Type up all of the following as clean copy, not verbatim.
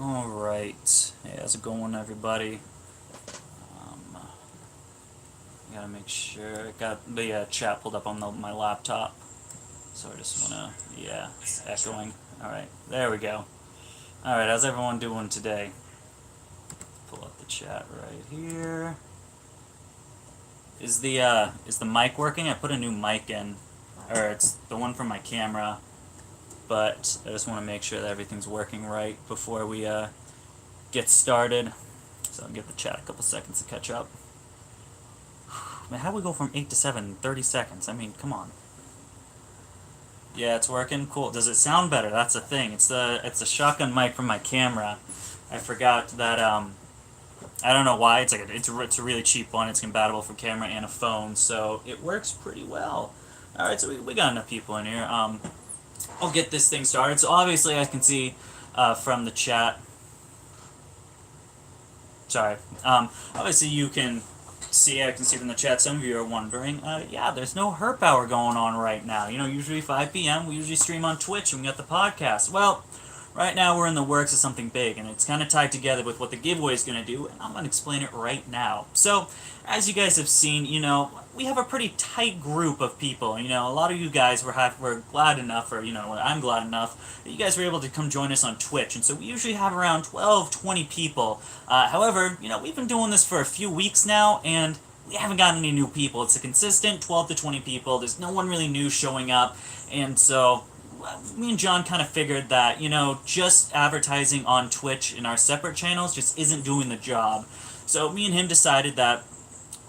Alright, hey, how's it going, everybody? Um, gotta make sure I got the chat pulled up on my laptop, so I just wanna, yeah, it's echoing. Alright, there we go. Alright, how's everyone doing today? Pull up the chat right here. Is the mic working? I put a new mic in, or it's the one from my camera, but I just want to make sure that everything's working right before we get started. So I'll give the chat a couple seconds to catch up. Man, how do we go from 8 to 7 in 30 seconds? I mean, come on. Yeah, it's working. Cool. Does it sound better? That's the thing. It's the shotgun mic from my camera. I forgot that I don't know why. It's a really cheap one. It's compatible for camera and a phone, so it works pretty well. All right, so we got enough people in here. I'll get this thing started. So obviously, I can see from the chat. Sorry. Obviously, you can see. I can see from the chat. Some of you are wondering. Yeah, there's no herp hour going on right now. You know, usually 5 p.m. We usually stream on Twitch and we got the podcast. Well, right now we're in the works of something big, and it's kind of tied together with what the giveaway is going to do, and I'm going to explain it right now. So, as you guys have seen, you know, we have a pretty tight group of people. You know, a lot of you guys were glad enough, or, you know, I'm glad enough, that you guys were able to come join us on Twitch, and so we usually have around 12, 20 people. However, you know, we've been doing this for a few weeks now, and we haven't gotten any new people. It's a consistent 12 to 20 people. There's no one really new showing up, and so me and John kind of figured that, you know, just advertising on Twitch in our separate channels just isn't doing the job. So me and him decided that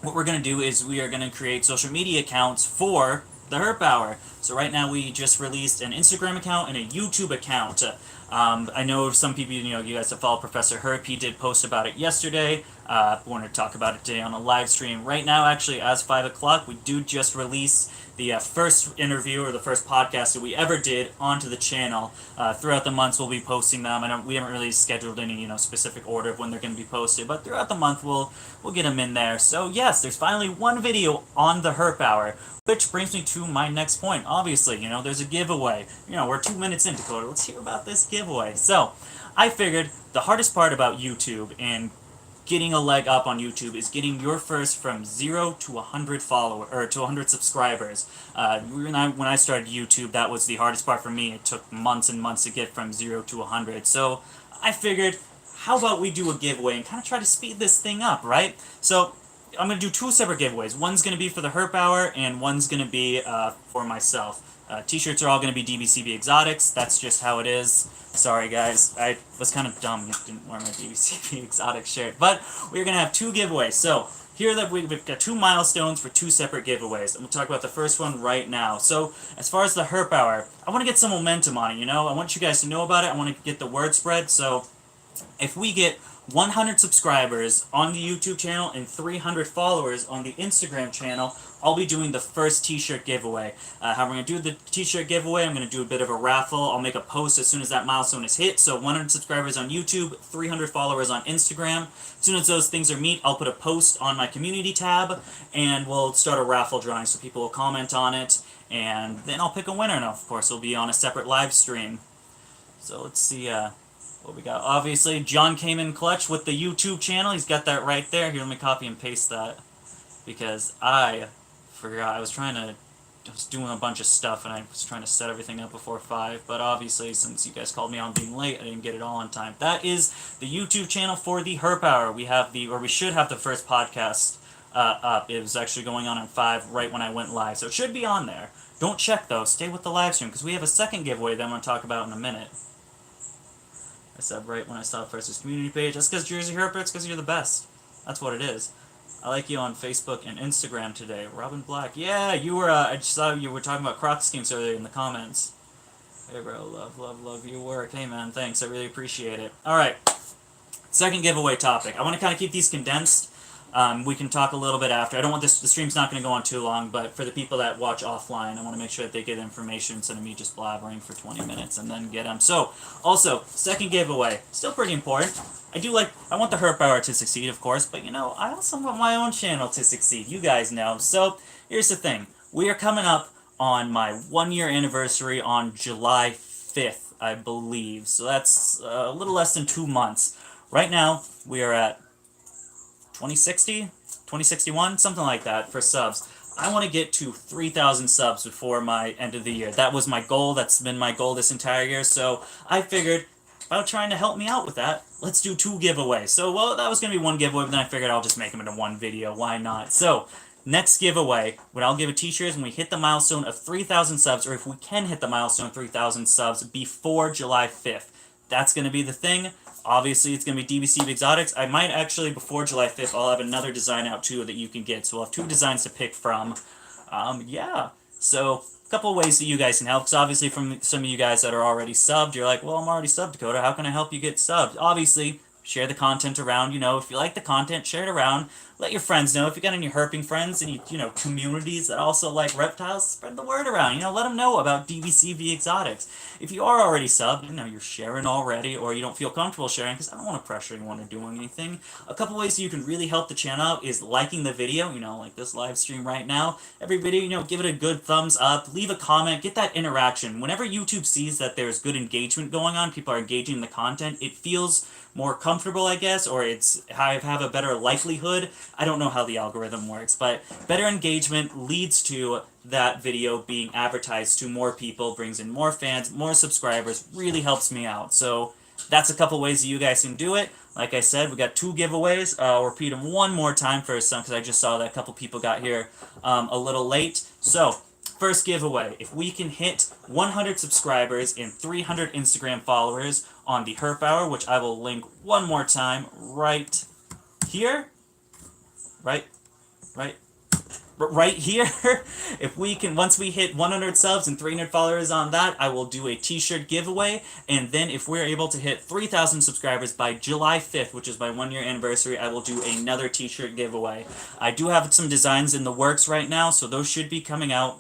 what we're going to do is we are going to create social media accounts for the Herp Hour. So right now we just released an Instagram account and a YouTube account. I know some people, you know, you guys have followed Professor Herp. He did post about it yesterday. We wanted to talk about it today on a live stream. Right now, actually, as 5 o'clock, we do just release the first interview or the first podcast that we ever did onto the channel. Throughout the months, we'll be posting them. We haven't really scheduled any, you know, specific order of when they're going to be posted, but throughout the month, we'll get them in there. So yes, there's finally one video on the Herp Hour. Which brings me to my next point. Obviously, you know, there's a giveaway. You know, we're 2 minutes in, Dakota. Let's hear about this giveaway. So, I figured the hardest part about YouTube and getting a leg up on YouTube is getting your first from 0 to 100 followers, or to 100 subscribers. When I started YouTube, that was the hardest part for me. It took months and months to get from 0 to 100. So, I figured, how about we do a giveaway and kind of try to speed this thing up, right? So, I'm going to do 2 separate giveaways. One's going to be for the Herp Hour, and one's going to be for myself. T-shirts are all going to be DBCB Exotics. That's just how it is. Sorry, guys. I was kind of dumb and didn't wear my DBCB Exotics shirt. But we're going to have 2 giveaways. So here that we've got 2 milestones for 2 separate giveaways. And we'll talk about the first one right now. So as far as the Herp Hour, I want to get some momentum on it, you know? I want you guys to know about it. I want to get the word spread. So if we get 100 subscribers on the YouTube channel and 300 followers on the Instagram channel, I'll be doing the first t-shirt giveaway. How we're going to do the t-shirt giveaway, I'm going to do a bit of a raffle. I'll make a post as soon as that milestone is hit. So 100 subscribers on YouTube, 300 followers on Instagram. As soon as those things are met, I'll put a post on my community tab, and we'll start a raffle drawing so people will comment on it, and then I'll pick a winner. And of course, it'll be on a separate live stream. So let's see what we got. Obviously, John came in clutch with the YouTube channel. He's got that right there. Here, let me copy and paste that, because I forgot. I was doing a bunch of stuff, and I was trying to set everything up before 5, but obviously, since you guys called me on being late, I didn't get it all on time. That is the YouTube channel for the Herp Hour. We should have the first podcast up. It was actually going on 5 right when I went live, so it should be on there. Don't check, though. Stay with the live stream, because we have a second giveaway that I'm going to talk about in a minute. I said right when I saw Versus community page. That's because Jersey Herper, it's because you're the best. That's what it is. I like you on Facebook and Instagram today. Robin Black. Yeah, you were, I just saw you were talking about Croc Skinks earlier in the comments. Hey bro, love your work. Hey man, thanks, I really appreciate it. Alright, second giveaway topic. I want to kind of keep these condensed. We can talk a little bit after. I don't want this, the stream's not going to go on too long, but for the people that watch offline, I want to make sure that they get information instead of me just blabbering for 20 minutes and then get them. So, also, second giveaway, still pretty important. I want the Herp Hour to succeed, of course, but you know, I also want my own channel to succeed. You guys know. So, here's the thing. We are coming up on my 1-year anniversary on July 5th. I believe. So that's a little less than 2 months. Right now, we are at 2060, 2061, something like that for subs. I want to get to 3,000 subs before my end of the year. That was my goal. That's been my goal this entire year. So I figured, about trying to help me out with that, let's do 2 giveaways. So, well, that was going to be 1 giveaway, but then I figured I'll just make them into 1 video. Why not? So, next giveaway, when I'll give a t-shirt when we hit the milestone of 3,000 subs, or if we can hit the milestone of 3,000 subs before July 5th. That's going to be the thing. Obviously, it's going to be DBC Exotics. I might actually, before July 5th, I'll have another design out too that you can get. So we'll have 2 designs to pick from. Yeah. So, a couple of ways that you guys can help. Because obviously, from some of you guys that are already subbed, you're like, well, I'm already subbed, Dakota. How can I help you get subbed? Obviously, share the content around. If you like the content, share it around. Let your friends know. If you got any herping friends, any, communities that also like reptiles, spread the word around. Let them know about DBCV Exotics. If you are already subbed, you're sharing already, or you don't feel comfortable sharing, because I don't want to pressure anyone into doing anything. A couple ways you can really help the channel out is liking the video, like this live stream right now. Every video, give it a good thumbs up, leave a comment, get that interaction. Whenever YouTube sees that there's good engagement going on, people are engaging in the content, it feels more comfortable, I guess, or I have a better likelihood. I don't know how the algorithm works, but better engagement leads to that video being advertised to more people, brings in more fans, more subscribers, really helps me out. So that's a couple ways that you guys can do it. Like I said, we got 2 giveaways. I'll repeat them one more time for some, because I just saw that a couple people got here a little late. So, first giveaway, if we can hit 100 subscribers and 300 Instagram followers on the Herp Hour, which I will link one more time right here, right here. If we can, once we hit 100 subs and 300 followers on that, I will do a t-shirt giveaway. And then if we're able to hit 3,000 subscribers by July 5th, which is my 1-year anniversary, I will do another t-shirt giveaway. I do have some designs in the works right now, so those should be coming out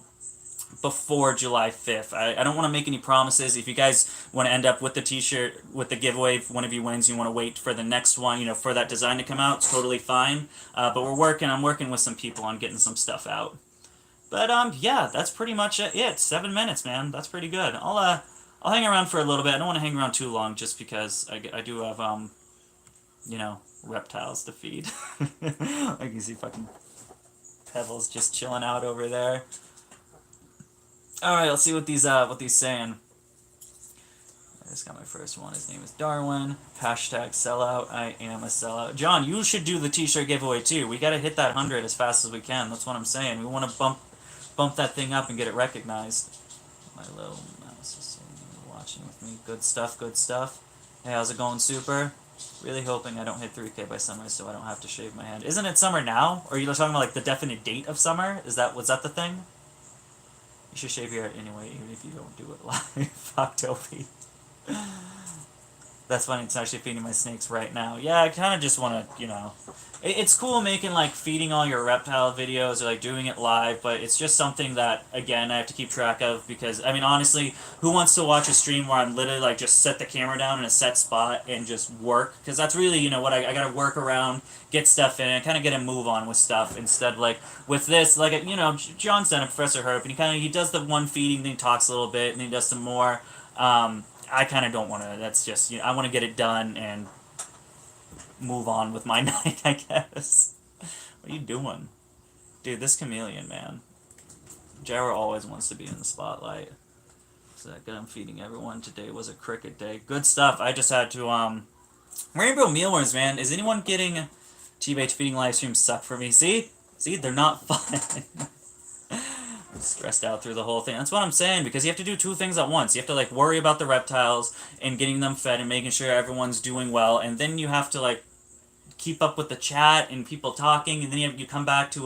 before July 5th. I don't want to make any promises. If you guys want to end up with the t-shirt, with the giveaway, if one of you wins, you want to wait for the next one, for that design to come out, it's totally fine. But I'm working with some people on getting some stuff out. But, yeah, that's pretty much it. 7 minutes, man. That's pretty good. I'll hang around for a little bit. I don't want to hang around too long just because I do have, reptiles to feed. I can see fucking Pebbles just chilling out over there. Alright, let's see what these saying. I just got my first one. His name is Darwin. Hashtag sellout. I am a sellout. John, you should do the t-shirt giveaway too. We gotta hit that 100 as fast as we can. That's what I'm saying. We want to bump that thing up and get it recognized. My little mouse is watching with me. Good stuff, good stuff. Hey, how's it going, Super? Really hoping I don't hit 3K by summer so I don't have to shave my head. Isn't it summer now? Or are you talking about the definite date of summer? Was that the thing? You should shave your head anyway, even if you don't do it live. Fuck Toby. That's funny, it's actually feeding my snakes right now. Yeah, I kind of just want to, It's cool making, feeding all your reptile videos or, doing it live, but it's just something that, again, I have to keep track of because, honestly, who wants to watch a stream where I'm literally, just set the camera down in a set spot and just work? Because that's really, what I gotta work around, get stuff in, and kind of get a move on with stuff instead, with this, John's done a Professor Herp, and he does the one feeding, then he talks a little bit, and then he does some more. I kind of don't want to, that's just, I want to get it done and move on with my night, I guess. What are you doing? Dude, this chameleon, man. Jara always wants to be in the spotlight. So I'm feeding everyone. Today was a cricket day. Good stuff. I just had to, Rainbow mealworms, man. Is anyone getting TBH feeding live streams suck for me? See, they're not fun. I'm stressed out through the whole thing. That's what I'm saying, because you have to do 2 things at once. You have to, worry about the reptiles and getting them fed and making sure everyone's doing well, and then you have to, keep up with the chat and people talking, and then you come back to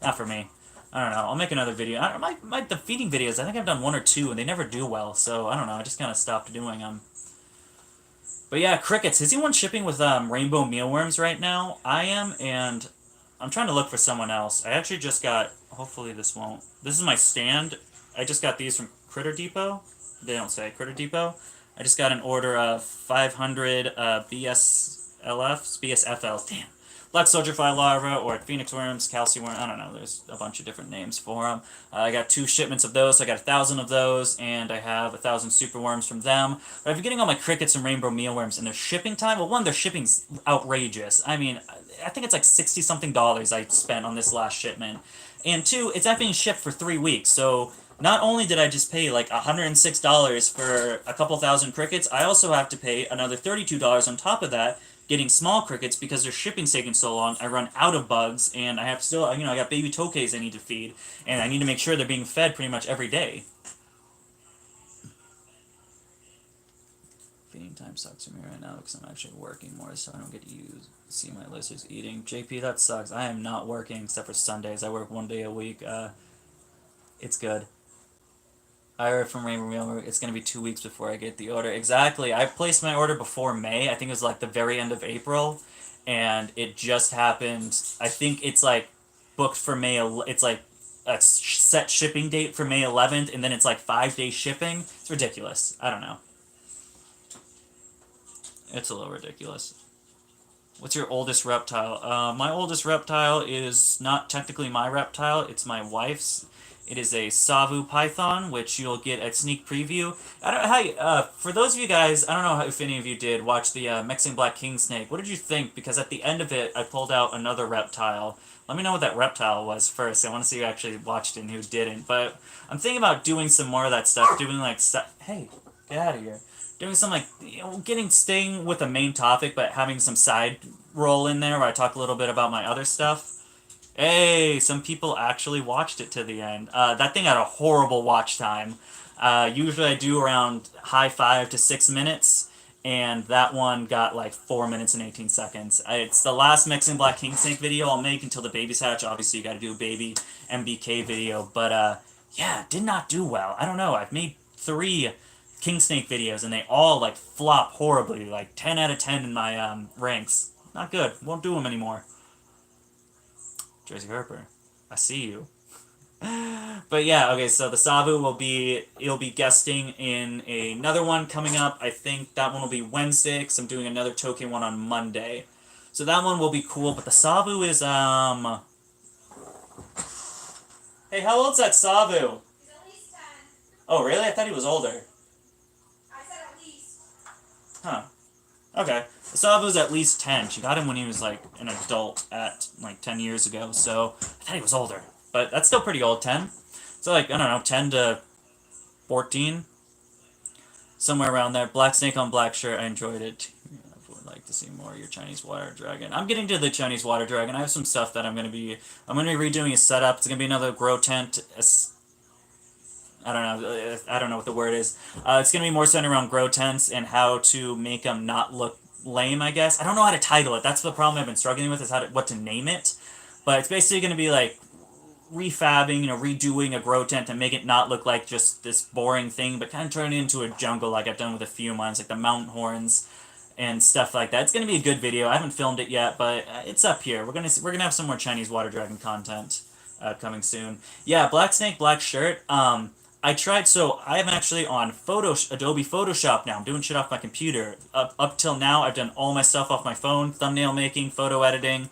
not for me. I don't know. I'll make another video. The feeding videos, I think I've done 1 or 2, and they never do well, so I don't know. I just kind of stopped doing them. But yeah, crickets. Is anyone shipping with rainbow mealworms right now? I am, and I'm trying to look for someone else. I actually just got... Hopefully this won't... This is my stand. I just got these from Critter Depot. They don't say Critter Depot. I just got an order of 500 BSFLs. Damn. Black soldier fly larva or phoenix worms, calcium worm. I don't know. There's a bunch of different names for them. I got 2 shipments of those. So I got 1,000 of those, and I have 1,000 super worms from them. But I've been getting all my crickets and rainbow mealworms, and their shipping time. Well, one, their shipping's outrageous. I mean, I think it's like $60 something I spent on this last shipment, and two, it's not being shipped for 3 weeks. So not only did I just pay like $106 for a couple thousand crickets, I also have to pay another $32 on top of that getting small crickets because their shipping's taking so long. I run out of bugs, and I have still, I got baby tokays I need to feed, and I need to make sure they're being fed pretty much every day. Feeding time sucks for me right now because I'm actually working more, so I don't get to see my lizards eating. JP, that sucks. I am not working except for Sundays. I work 1 day a week. It's good. I heard from Rainbow Meal, it's going to be 2 weeks before I get the order. Exactly. I placed my order before May. I think it was like the very end of April. And it just happened. I think it's like booked for May. It's like a set shipping date for May 11th. And then it's like 5 day shipping. It's ridiculous. I don't know. It's a little ridiculous. What's your oldest reptile? My oldest reptile is not technically my reptile. It's my wife's. It is a Savu python, which you'll get a sneak preview. I don't know how. For those of you guys, I don't know if any of you did watch the Mexican Black King Snake. What did you think? Because at the end of it, I pulled out another reptile. Let me know what that reptile was first. I want to see who actually watched it and who didn't. But I'm thinking about doing some more of that stuff. Doing like hey, get out of here. Doing some like staying with the main topic, but having some side roll in there where I talk a little bit about my other stuff. Hey, some people actually watched it to the end. That thing had a horrible watch time. Usually I do around high 5 to 6 minutes, and that one got like 4 minutes and 18 seconds. It's the last Mexican Black King Snake video I'll make until the babies hatch. Obviously, you gotta do a baby MBK video, but yeah, did not do well. I don't know. I've made 3 King Snake videos, and they all like flop horribly, like 10 out of 10 in my ranks. Not good. Won't do them anymore. Tracy Harper, I see you. But yeah, okay, so the Savu he'll be guesting in another one coming up. I think that one will be Wednesday, because I'm doing another Tokyo one on Monday. So that one will be cool, but the Savu is, Hey, how old's that Savu? He's at least 10. Oh, really? I thought he was older. I said at least. Huh. Okay. Savu's at least 10. She got him when he was like an adult at like 10 years ago, so I thought he was older. But that's still pretty old, 10. So like, I don't know, 10 to 14? Somewhere around there. Black Snake on Black Shirt, I enjoyed it. I would like to see more of your Chinese water dragon. I'm getting to the Chinese water dragon. I have some stuff that I'm gonna be redoing a setup. It's gonna be another grow tent. I don't know what the word is. It's gonna be more centered around grow tents and how to make them not look lame, I guess. I don't know how to title it. That's the problem I've been struggling with, is what to name it. But it's basically gonna be like refabbing, redoing a grow tent to make it not look like just this boring thing, but kind of turn it into a jungle like I've done with a few of mine, like the mountain horns and stuff like that. It's gonna be a good video. I haven't filmed it yet, but it's up here. We're gonna have some more Chinese water dragon content coming soon. Yeah, Black Snake, Black Shirt. I tried, so I am actually on Adobe Photoshop now. I'm doing shit off my computer. Up till now, I've done all my stuff off my phone. Thumbnail making, photo editing,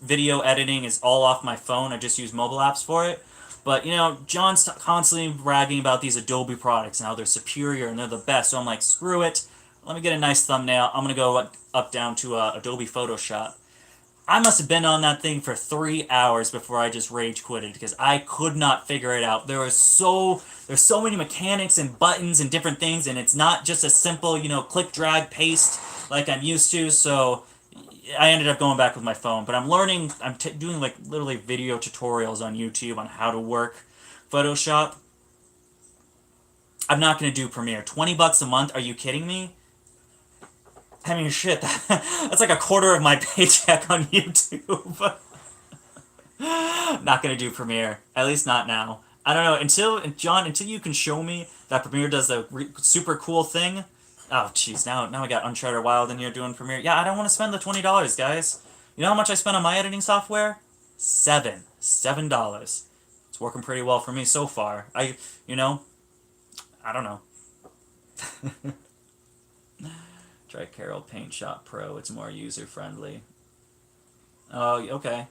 video editing is all off my phone. I just use mobile apps for it. But, John's constantly bragging about these Adobe products and how they're superior and they're the best. So I'm like, screw it. Let me get a nice thumbnail. I'm going to go up down to Adobe Photoshop. I must have been on that thing for 3 hours before I just rage quitted because I could not figure it out. There's so many mechanics and buttons and different things, and it's not just a simple, click, drag, paste like I'm used to. So I ended up going back with my phone. But I'm learning. I'm doing like literally video tutorials on YouTube on how to work Photoshop. I'm not gonna do Premiere. $20 a month? Are you kidding me? I mean, shit, that's like a quarter of my paycheck on YouTube. Not gonna do Premiere. At least not now. I don't know, until you can show me that Premiere does a super cool thing. Oh, jeez, now I got Uncharted Wild in here doing Premiere. Yeah, I don't want to spend the $20, guys. You know how much I spent on my editing software? $7. It's working pretty well for me so far. I don't know. Try Carol Paint Shop Pro. It's more user friendly. Oh, okay.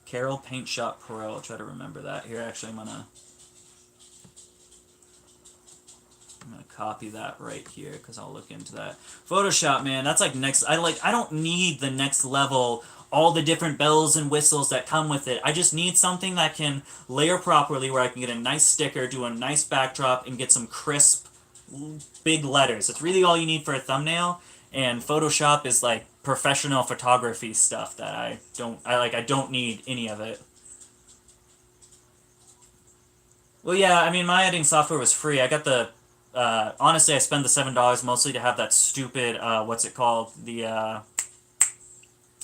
Carol Paint Shop Pro. I'll try to remember that. Here, actually, I'm gonna copy that right here because I'll look into that. Photoshop, man, that's like next. I don't need the next level, all the different bells and whistles that come with it. I just need something that can layer properly, where I can get a nice sticker, do a nice backdrop, and get some crisp, big letters. That's really all you need for a thumbnail. And Photoshop is like professional photography stuff that I don't need any of it. Well, yeah, I mean, my editing software was free. I got the honestly, I spend the $7 mostly to have that stupid what's it called? The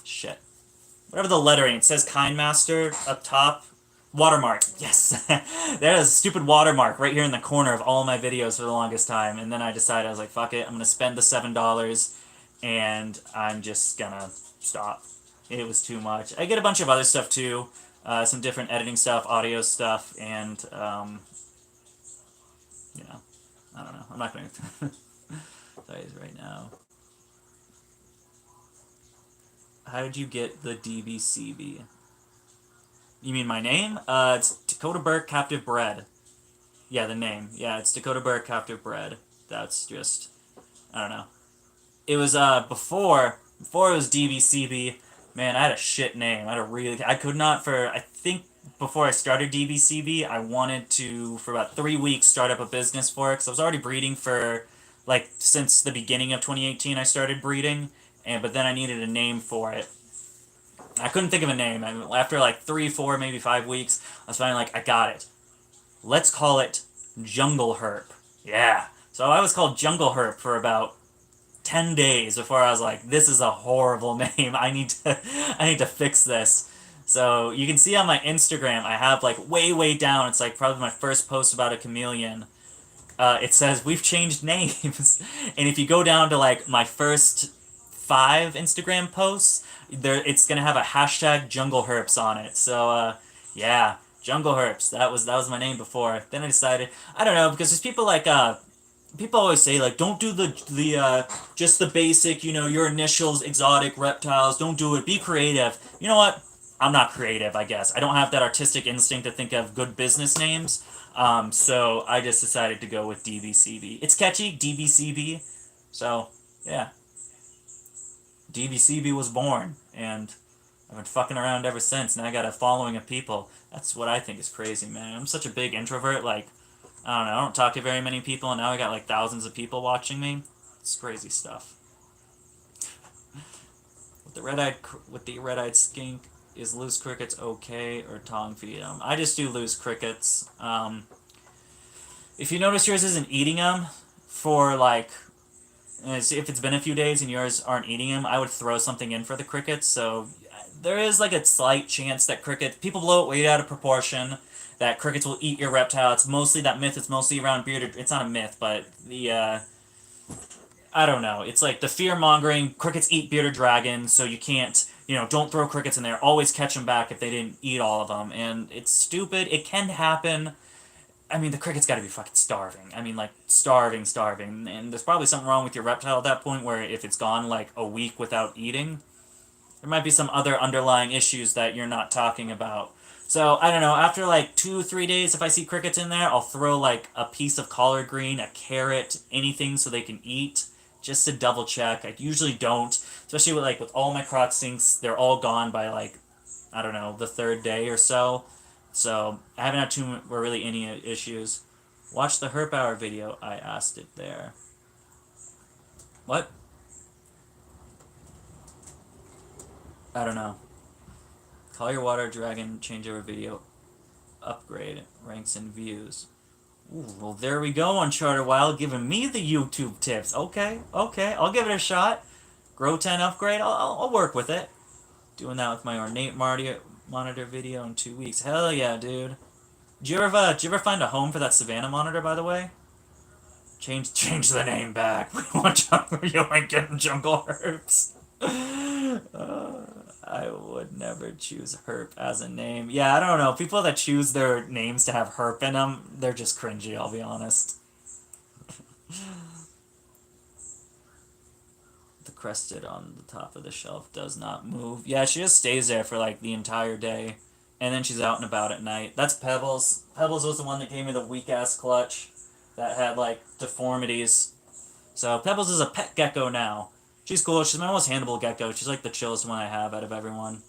shit, whatever the lettering. It says KindMaster up top. Watermark. Yes, there's a stupid watermark right here in the corner of all my videos for the longest time. And then I decided, I was like, fuck it, I'm gonna spend the $7, and I'm just gonna stop. It was too much. I get a bunch of other stuff too, some different editing stuff, audio stuff, and you know, I don't know. I'm not gonna tell you right now. How did you get the DBCB? You mean my name? It's Dakota Burke Captive Bred. Yeah, the name. Yeah, it's Dakota Burke Captive Bred. That's just, I don't know. It was before it was DBCB. Man, I had a shit name. I could not I think before I started DBCB, I wanted to for about 3 weeks start up a business for it because I was already breeding for like since the beginning of 2018. I started breeding, but then I needed a name for it. I couldn't think of a name. And after like 3, 4, maybe 5 weeks, I was finally like, I got it. Let's call it Jungle Herp. Yeah. So I was called Jungle Herp for about 10 days before I was like, this is a horrible name. I need to fix this. So you can see on my Instagram, I have like way down. It's like probably my first post about a chameleon. It says we've changed names, and if you go down to like my first 5 Instagram posts, it's gonna have a hashtag Jungle Herps on it. So yeah, Jungle Herps. That was my name before. Then I decided, I don't know, because there's people like people always say like, don't do the just the basic, your initials, exotic reptiles. Don't do it. Be creative. You know what? I'm not creative, I guess. I don't have that artistic instinct to think of good business names. So I just decided to go with DBCB. It's catchy, DBCB. So yeah, DBCB was born, and I've been fucking around ever since. Now I got a following of people. That's what I think is crazy, man. I'm such a big introvert. Like, I don't know. I don't talk to very many people, and now I got like thousands of people watching me. It's crazy stuff. With the red-eyed skink, is loose crickets okay or tongue feed them? I just do loose crickets. If you notice yours isn't eating them for like, if it's been a few days and yours aren't eating them, I would throw something in for the crickets. So there is like a slight chance that people blow it way out of proportion, that crickets will eat your reptile. It's mostly that myth. It's mostly around bearded. It's not a myth, but I don't know. It's like the fear mongering. Crickets eat bearded dragons, so you can't. Don't throw crickets in there. Always catch them back if they didn't eat all of them. And it's stupid. It can happen. I mean, the cricket's got to be fucking starving. I mean, like, starving. And there's probably something wrong with your reptile at that point, where if it's gone, like, a week without eating, there might be some other underlying issues that you're not talking about. So, I don't know, after, like, 2-3 days, if I see crickets in there, I'll throw, like, a piece of collard green, a carrot, anything so they can eat, just to double check. I usually don't, especially with all my croc sinks, they're all gone by, like, I don't know, the 3rd day or so. So, I haven't had really any issues. Watch the Herp Hour video. I asked it there. What? I don't know. Call your water dragon changeover video. Upgrade. Ranks and views. Ooh, well, there we go, Uncharted Wild, giving me the YouTube tips. Okay. I'll give it a shot. Grow 10 upgrade. I'll work with it. Doing that with my ornate monitor video in 2 weeks. Hell yeah, dude. Did you ever find a home for that Savannah monitor, by the way? Change the name back. We want you ain't getting Jungle Herps. I would never choose Herp as a name. Yeah, I don't know. People that choose their names to have Herp in them, they're just cringy, I'll be honest. The crested on the top of the shelf does not move. Yeah, she just stays there for like the entire day, and then she's out and about at night. That's Pebbles. Pebbles was the one that gave me the weak ass clutch that had like deformities. So Pebbles is a pet gecko now. She's cool. She's my most handleable gecko. She's like the chillest one I have out of everyone.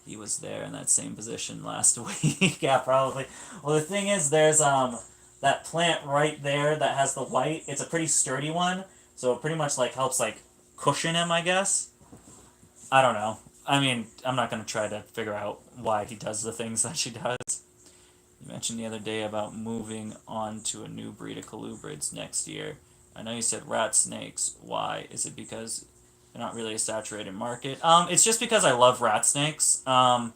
He was there in that same position last week. Yeah, probably. Well, the thing is, there's that plant right there that has the white. It's a pretty sturdy one, so it pretty much like helps like cushion him, I guess. I don't know. I mean, I'm not gonna try to figure out why he does the things that she does. You mentioned the other day about moving on to a new breed of colubrids next year. I know you said rat snakes. Why? Is it because they're not really a saturated market? It's just because I love rat snakes. I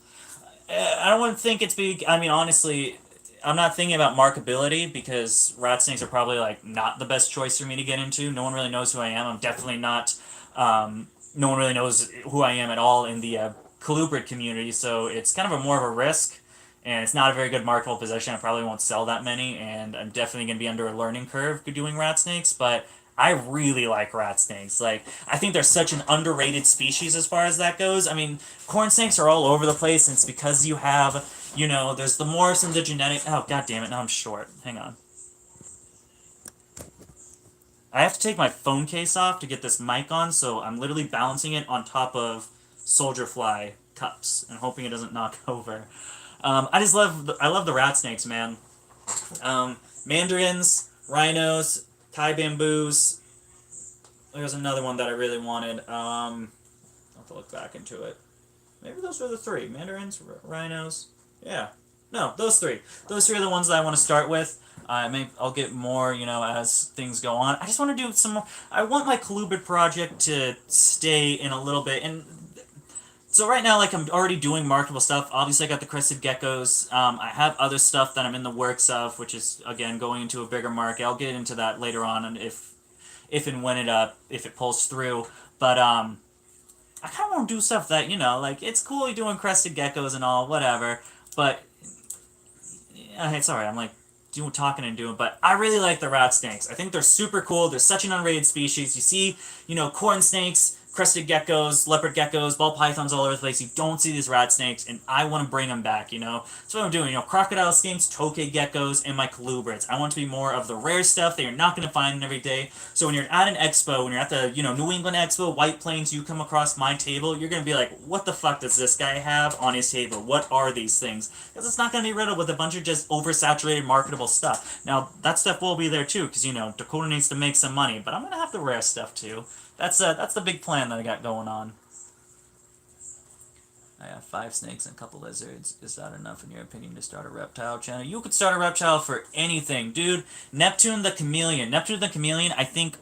don't think it's big. I mean, honestly, I'm not thinking about markability because rat snakes are probably like not the best choice for me to get into. No one really knows who I am. I'm definitely not. No one really knows who I am at all in the colubrid community, so it's kind of a more of a risk, and it's not a very good marketable position. I probably won't sell that many, and I'm definitely going to be under a learning curve doing rat snakes, but I really like rat snakes. Like, I think they're such an underrated species as far as that goes. I mean, corn snakes are all over the place, and it's because you have, there's the morphs and the genetic... Oh, god damn it, now I'm short. Hang on. I have to take my phone case off to get this mic on, so I'm literally balancing it on top of soldier fly cups and hoping it doesn't knock over. I love the rat snakes, man. Mandarins, rhinos, Thai bamboos. There's another one that I really wanted. I'll have to look back into it. Maybe those were the three. Mandarins, rhinos. Yeah. No, those three. Those three are the ones that I want to start with. I'll get more, as things go on. I just want to do some more. I want my colubrid project to stay in a little bit. And so right now, like, I'm already doing marketable stuff. Obviously, I got the crested geckos. I have other stuff that I'm in the works of, which is, again, going into a bigger market. I'll get into that later on, and if and when if it pulls through. But, I kind of want to do stuff that, like, it's cool you're doing crested geckos and all, whatever. But, sorry, I'm, like, talking and doing, but I really like the rat snakes. I think they're super cool. They're such an unrated species. You see, corn snakes, crested geckos, leopard geckos, ball pythons all over the place. You don't see these rat snakes, and I want to bring them back, That's what I'm doing, crocodile skinks, tokay geckos, and my colubrids. I want to be more of the rare stuff that you're not going to find every day. So when you're at an expo, when you're at the, New England Expo, White Plains, you come across my table, you're going to be like, what the fuck does this guy have on his table? What are these things? Because it's not going to be riddled with a bunch of just oversaturated marketable stuff. Now, that stuff will be there too, because, Dakota needs to make some money, but I'm going to have the rare stuff too. That's the big plan that I got going on. I have 5 snakes and a couple lizards. Is that enough in your opinion to start a reptile channel? You could start a reptile for anything, dude. Neptune the Chameleon. Neptune the Chameleon, I think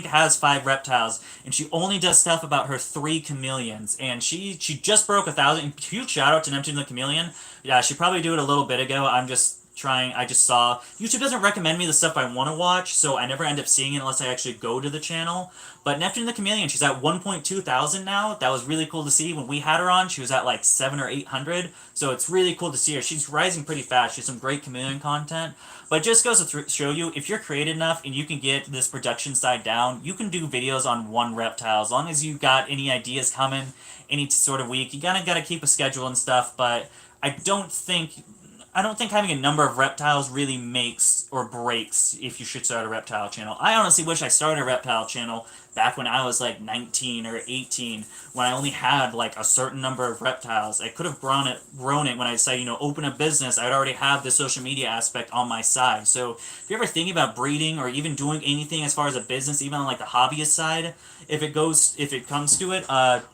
has 5 reptiles, and she only does stuff about her 3 chameleons, and she just broke 1,000. Huge shout out to Neptune the Chameleon. Yeah, she probably do it a little bit ago. I just saw YouTube doesn't recommend me the stuff I want to watch, so I never end up seeing it unless I actually go to the channel. But Neptune the Chameleon, she's at 1.2 thousand now. That was really cool to see. When we had her on, she was at like 700 or 800. So it's really cool to see her. She's rising pretty fast. She has some great chameleon content. But it just goes to show you, if you're creative enough and you can get this production side down, you can do videos on one reptile. As long as you got any ideas coming any sort of week, you gotta keep a schedule and stuff. But I don't think having a number of reptiles really makes or breaks if you should start a reptile channel. I honestly wish I started a reptile channel back when I was like 19 or 18, when I only had like a certain number of reptiles. I could have grown it when I decided, open a business. I'd already have the social media aspect on my side. So if you're ever thinking about breeding or even doing anything as far as a business, even on like the hobbyist side, if it comes to it,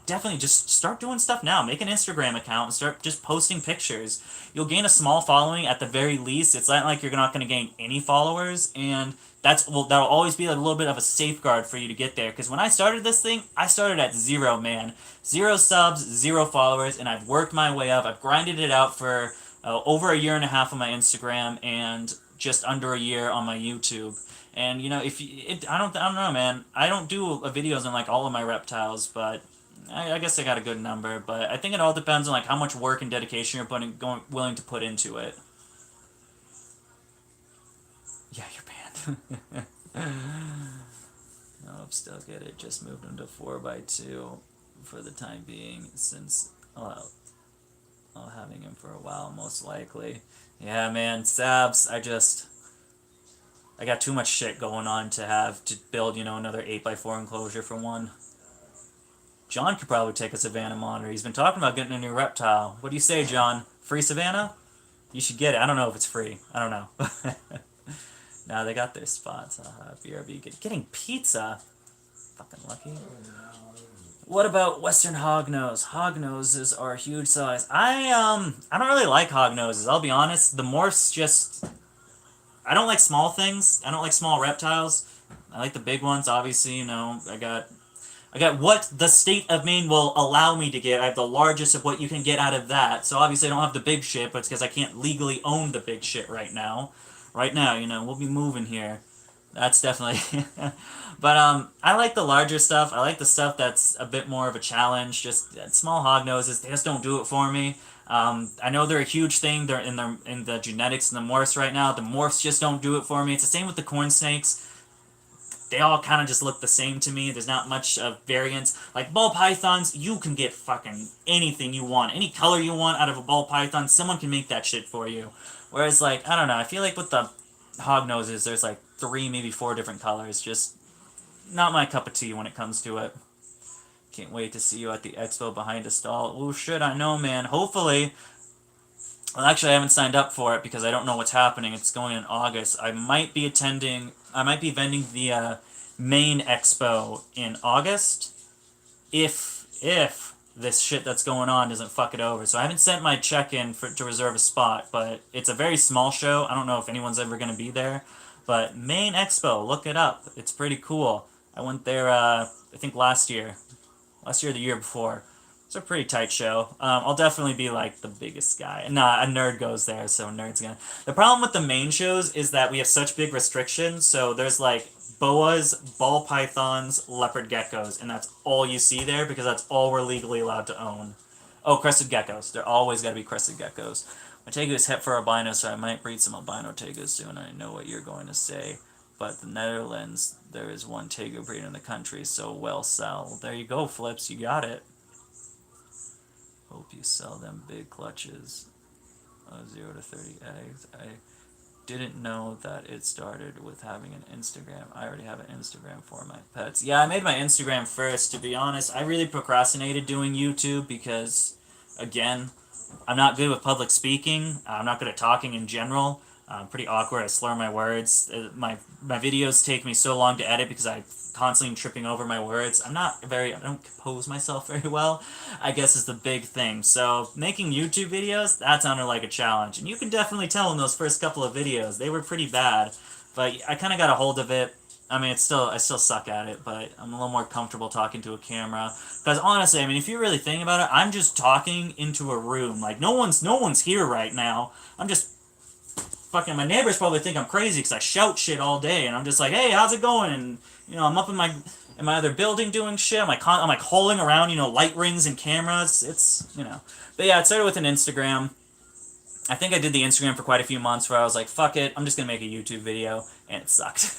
definitely just start doing stuff now. Make an Instagram account and start just posting pictures. You'll gain a small following at the very least. It's not like you're not going to gain any followers, and that'll always be a little bit of a safeguard for you to get there. Because when I started this thing, I started at 0, man. 0 subs, 0 followers, and I've worked my way up. I've grinded it out for over a year and a half on my Instagram and just under a year on my YouTube. And I don't know, man. I don't do videos on like all of my reptiles, but I guess I got a good number. But I think it all depends on like how much work and dedication you're willing to put into it. Yeah, you're banned. No, still get it. Just moved them to 4x2 for the time being, since I'll having him for a while, most likely. Yeah, man, Sabs, I got too much shit going on to have to build, another 8x4 enclosure for one. John could probably take a Savannah monitor. He's been talking about getting a new reptile. What do you say, John? Free Savannah? You should get it. I don't know if it's free. I don't know. Nah, they got their spots. BRB getting pizza. Fucking lucky. What about Western hognose? Hognoses are huge size. I don't really like hognoses. I'll be honest. The morphs just. I don't like small things. I don't like small reptiles. I like the big ones. Obviously, I got what the state of Maine will allow me to get. I have the largest of what you can get out of that. So obviously I don't have the big shit, but it's because I can't legally own the big shit right now. Right now, we'll be moving here. That's definitely... But I like the larger stuff. I like the stuff that's a bit more of a challenge. Just small hognoses, they just don't do it for me. I know they're a huge thing. They're in the genetics and the morphs right now. The morphs just don't do it for me. It's the same with the corn snakes. They all kind of just look the same to me. There's not much of variance. Like ball pythons, you can get fucking anything you want. Any color you want out of a ball python, someone can make that shit for you. Whereas, like, I don't know, I feel like with the hognoses, there's like 3, maybe 4 different colors. Just not my cup of tea when it comes to it. Can't wait to see you at the expo behind a stall. Oh shit, I know, man. Hopefully. Well, actually, I haven't signed up for it because I don't know what's happening. It's going in August. I might be vending the Maine Expo in August if this shit that's going on doesn't fuck it over. So I haven't sent my check-in to reserve a spot, but it's a very small show. I don't know if anyone's ever going to be there, but Maine Expo, look it up. It's pretty cool. I went there, I think last year or the year before. It's a pretty tight show. I'll definitely be like the biggest guy. Nah, a nerd goes there, so nerd's gonna. The problem with the main shows is that we have such big restrictions. So there's like boas, ball pythons, leopard geckos, and that's all you see there because that's all we're legally allowed to own. Oh, crested geckos. They're always gotta be crested geckos. My tegu is het for albino, so I might breed some albino tegus soon. I know what you're going to say. But the Netherlands, there is one tegu breed in the country, so well sell. There you go, Flips. You got it. Hope you sell them big clutches. 0 to 30 eggs. I didn't know that it started with having an Instagram. I already have an Instagram for my pets. Yeah, I made my Instagram first, to be honest. I really procrastinated doing YouTube because, again, I'm not good with public speaking. I'm not good at talking in general. I'm pretty awkward. I slur my words. My videos take me so long to edit because I'm constantly tripping over my words. I don't compose myself very well, I guess is the big thing. So making YouTube videos, that sounded like a challenge. And you can definitely tell in those first couple of videos, they were pretty bad. But I kind of got a hold of it. I mean, I still suck at it, but I'm a little more comfortable talking to a camera. Because honestly, I mean, if you really think about it, I'm just talking into a room. Like, no one's here right now. I'm just fucking, my neighbors probably think I'm crazy because I shout shit all day, and I'm just like, hey, how's it going? And I'm up in my other building doing shit. I'm like hauling around, light rings and cameras. It's But yeah, it started with an Instagram. I think I did the Instagram for quite a few months where I was like, fuck it, I'm just gonna make a YouTube video, and it sucked.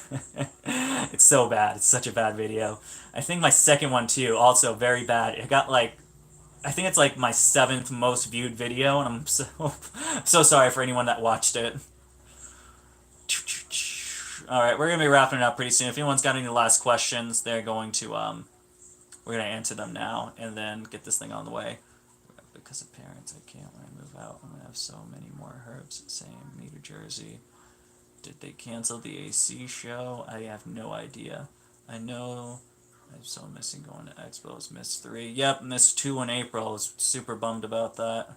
It's so bad. It's such a bad video. I think my second one too, also very bad. It got like, I think it's like my 7th most viewed video, and I'm so sorry for anyone that watched it. Alright, we're going to be wrapping it up pretty soon. If anyone's got any last questions, they're going to, we're going to answer them now, and then get this thing on the way. Because of parents, I can't when I move out. I'm going to have so many more herbs. Same, New Jersey. Did they cancel the AC show? I have no idea. I know I'm so missing going to expos. Missed 3. Yep, missed 2 in April. I was super bummed about that.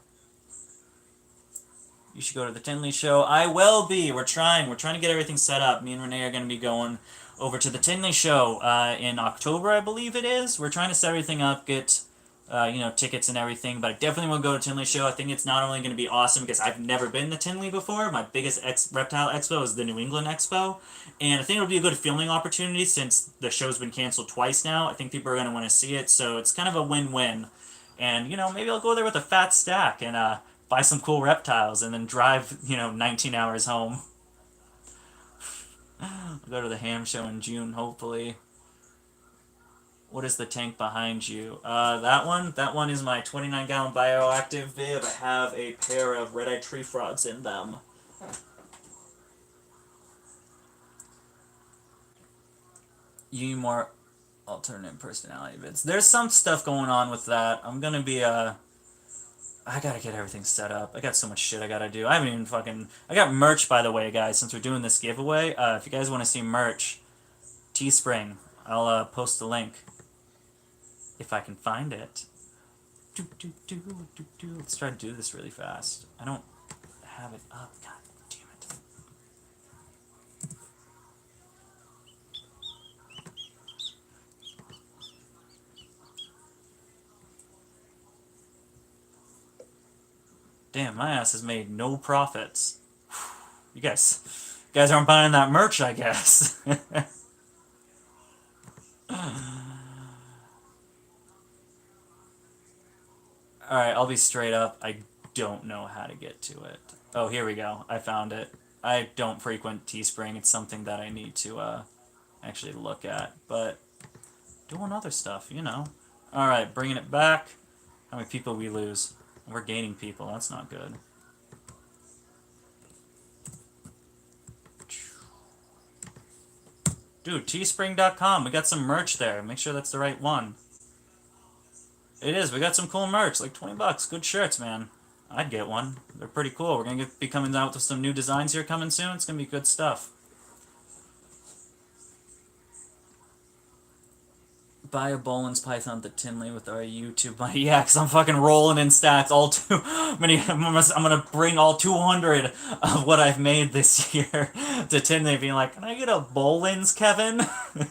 You should go to the Tinley show. I will be. We're trying to get everything set up. Me and Renee are going to be going over to the Tinley show in October, I believe it is. We're trying to set everything up, get tickets and everything, but I definitely want to go to Tinley show. I think it's not only going to be awesome because I've never been to Tinley before. My biggest reptile expo is the New England Expo, and I think it'll be a good filming opportunity since the show's been canceled twice now. I think people are going to want to see it, so it's kind of a win-win. And, maybe I'll go there with a fat stack and buy some cool reptiles and then drive, 19 hours home. I'll go to the ham show in June, hopefully. What is the tank behind you? That one? That one is my 29-gallon bioactive bib. I have a pair of red-eyed tree frogs in them. You need more alternate personality bits. There's some stuff going on with that. I'm gonna be, I gotta get everything set up. I got so much shit I gotta do. I haven't even fucking... I got merch, by the way, guys, since we're doing this giveaway. If you guys want to see merch, Teespring. I'll post the link. If I can find it. Let's try to do this really fast. I don't have it up. God damn it. Damn, my ass has made no profits. You guys aren't buying that merch, I guess. Alright, I'll be straight up. I don't know how to get to it. Oh, here we go. I found it. I don't frequent Teespring. It's something that I need to actually look at. But doing other stuff, you know. Alright, bringing it back. How many people we lose? We're gaining people. That's not good. Dude, teespring.com. We got some merch there. Make sure that's the right one. It is. We got some cool merch. Like $20. Good shirts, man. I'd get one. They're pretty cool. We're going to be coming out with some new designs here coming soon. It's going to be good stuff. Buy a Bolin's Python to Tinley with our YouTube money. Yeah, because I'm fucking rolling in stacks. All too many. I'm going to bring all 200 of what I've made this year to Tinley, being like, can I get a Bolin's, Kevin? Give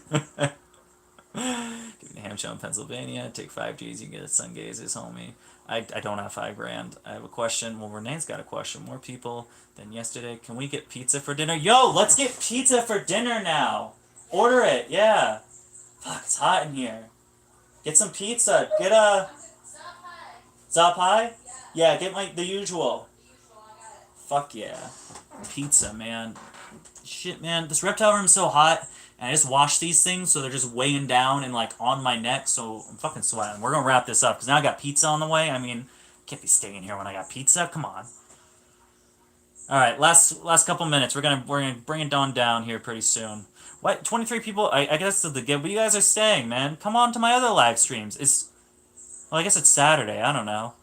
me a ham show in Pennsylvania. Take 5 G's. You can get a Sun Gazers, homie. I don't have $5,000. I have a question. Well, Renee's got a question. More people than yesterday. Can we get pizza for dinner? Yo, let's get pizza for dinner now. Order it. Yeah. Fuck, it's hot in here. Get some pizza. Get a... Zap pie? Yeah, get the usual. Fuck yeah. Pizza, man. Shit, man. This reptile room's so hot, and I just wash these things, so they're just weighing down and, like, on my neck, so I'm fucking sweating. We're gonna wrap this up, because now I got pizza on the way. I mean, can't be staying here when I got pizza. Come on. Alright, last couple minutes. We're gonna bring it down here pretty soon. What? 23 people? I guess the gift. But you guys are staying, man. Come on to my other live streams. Well, I guess it's Saturday. I don't know.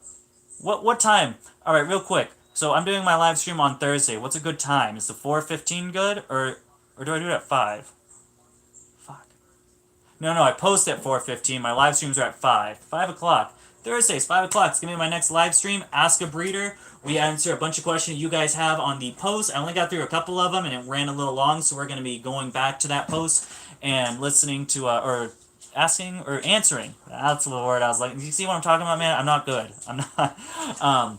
What time? All right, real quick. So I'm doing my live stream on Thursday. What's a good time? Is the 4:15 good, or do I do it at 5? Fuck. No, I post at 4:15. My live streams are at 5. 5 o'clock. Thursdays, 5 o'clock. It's gonna be my next live stream. Ask a Breeder. We answer a bunch of questions you guys have on the post. I only got through a couple of them, and it ran a little long, so we're going to be going back to that post and listening to, or asking, or answering. That's the word I was like. You see what I'm talking about, man? I'm not good. I'm not.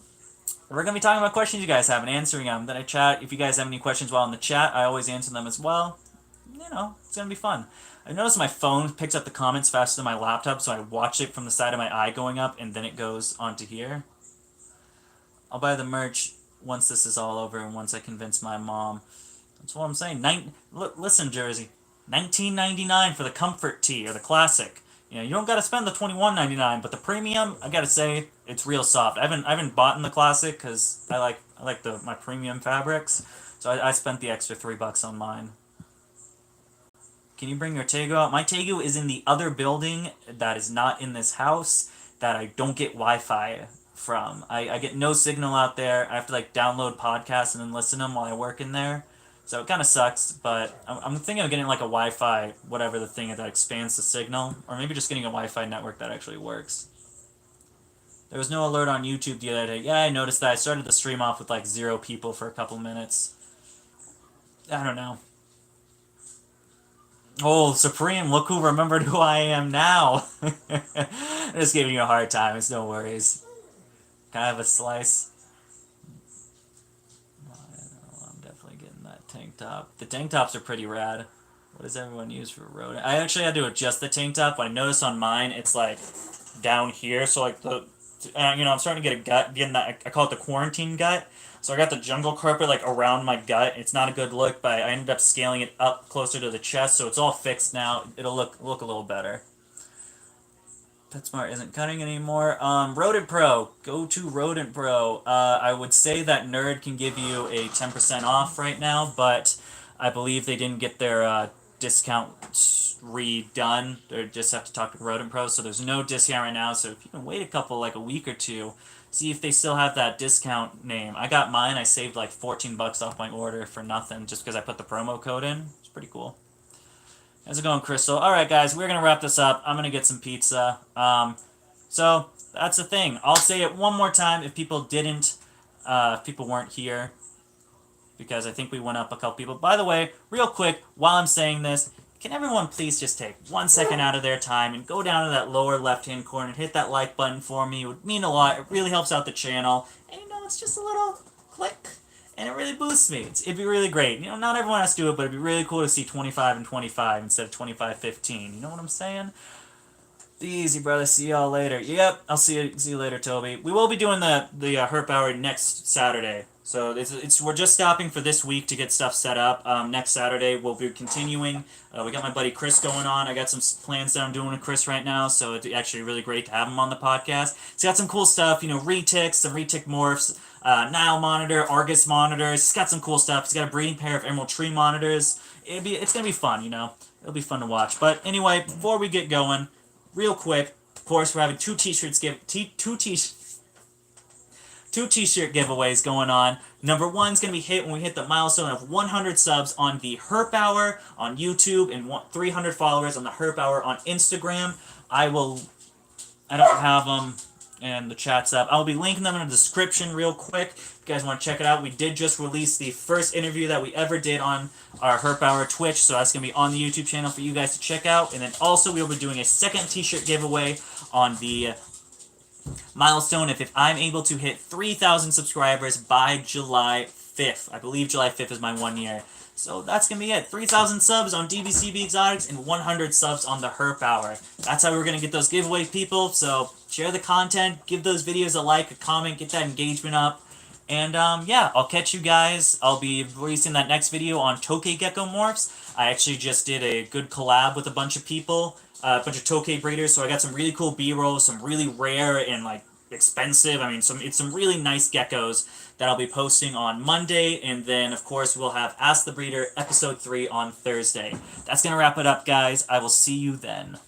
We're going to be talking about questions you guys have and answering them. Then I chat. If you guys have any questions while in the chat, I always answer them as well. You know, it's going to be fun. I noticed my phone picks up the comments faster than my laptop, so I watch it from the side of my eye going up, and then it goes onto here. I'll buy the merch once this is all over and once I convince my mom. That's what I'm saying. Listen, Jersey. $19.99 for the comfort tee or the classic. You know, you don't got to spend the $21.99, but the premium, I gotta say, it's real soft. I haven't bought in the classic because I like my premium fabrics, so I spent the extra $3 on mine. Can you bring your Tegu out? My Tegu is in the other building that is not in this house that I don't get Wi-Fi from. I get no signal out there. I have to like download podcasts and then listen to them while I work in there. So it kind of sucks, but I'm thinking of getting like a Wi-Fi, whatever the thing that expands the signal, or maybe just getting a Wi-Fi network that actually works. There was no alert on YouTube the other day. Yeah, I noticed that. I started the stream off with like 0 people for a couple minutes. I don't know. Oh, Supreme, look who remembered who I am now. I'm just giving you a hard time. It's no worries. Can I have a slice? I'm definitely getting that tank top. The tank tops are pretty rad. What does everyone use for road? I actually had to adjust the tank top, but I noticed on mine it's like down here, so like the, I'm starting to get a gut, getting that, I call it the quarantine gut. So I got the jungle carpet like around my gut. It's not a good look, but I ended up scaling it up closer to the chest, so it's all fixed now. It'll look a little better. PetSmart isn't cutting anymore. Rodent Pro. Go to Rodent Pro. I would say that Nerd can give you a 10% off right now, but I believe they didn't get their discount redone. They just have to talk to Rodent Pro, so there's no discount right now. So if you can wait like a week or two, see if they still have that discount name. I got mine. I saved like $14 off my order for nothing just because I put the promo code in. It's pretty cool. How's it going, Crystal? All right, guys, we're gonna wrap this up. I'm gonna get some pizza. So that's the thing. I'll say it one more time if people if people weren't here, because I think we went up a couple people. By the way, real quick, while I'm saying this, can everyone please just take 1 second out of their time and go down to that lower left-hand corner and hit that like button for me? It would mean a lot. It really helps out the channel. And it's just a little click. And it really boosts me. It'd be really great. Not everyone has to do it, but it'd be really cool to see 25 and 25 instead of 25-15. You know what I'm saying? Be easy, brother. See y'all later. Yep, I'll see you later, Toby. We will be doing the Herp Hour next Saturday. So we're just stopping for this week to get stuff set up. Next Saturday we'll be continuing. We got my buddy Chris going on. I got some plans that I'm doing with Chris right now, so it's actually really great to have him on the podcast. He's got some cool stuff, reticks, some retic morphs, Nile monitor, Argus monitors. He's got some cool stuff. He's got a breeding pair of Emerald Tree monitors. It's gonna be fun, It'll be fun to watch. But anyway, before we get going, real quick, of course, we're having two t-shirt giveaways going on. Number one's going to be hit when we hit the milestone of 100 subs on the Herp Hour on YouTube and 300 followers on the Herp Hour on Instagram. I don't have them in the chat's up. I'll be linking them in the description real quick. If you guys want to check it out, we did just release the first interview that we ever did on our Herp Hour Twitch, so that's going to be on the YouTube channel for you guys to check out. And then also we'll be doing a second t-shirt giveaway on the milestone if I'm able to hit 3,000 subscribers by July 5th. I believe July 5th is my 1 year. So that's going to be it. 3,000 subs on DBCB Exotics and 100 subs on the Herp Hour. That's how we're going to get those giveaway, people. So share the content, give those videos a like, a comment, get that engagement up. And yeah, I'll catch you guys. I'll be releasing that next video on Tokay Gecko Morphs. I actually just did a good collab with a bunch of people, a bunch of Tokay breeders. So I got some really cool B-rolls, some really rare and expensive. I mean, it's some really nice geckos that I'll be posting on Monday, and then of course we'll have Ask the Breeder episode 3 on Thursday. That's gonna wrap it up, guys. I will see you then.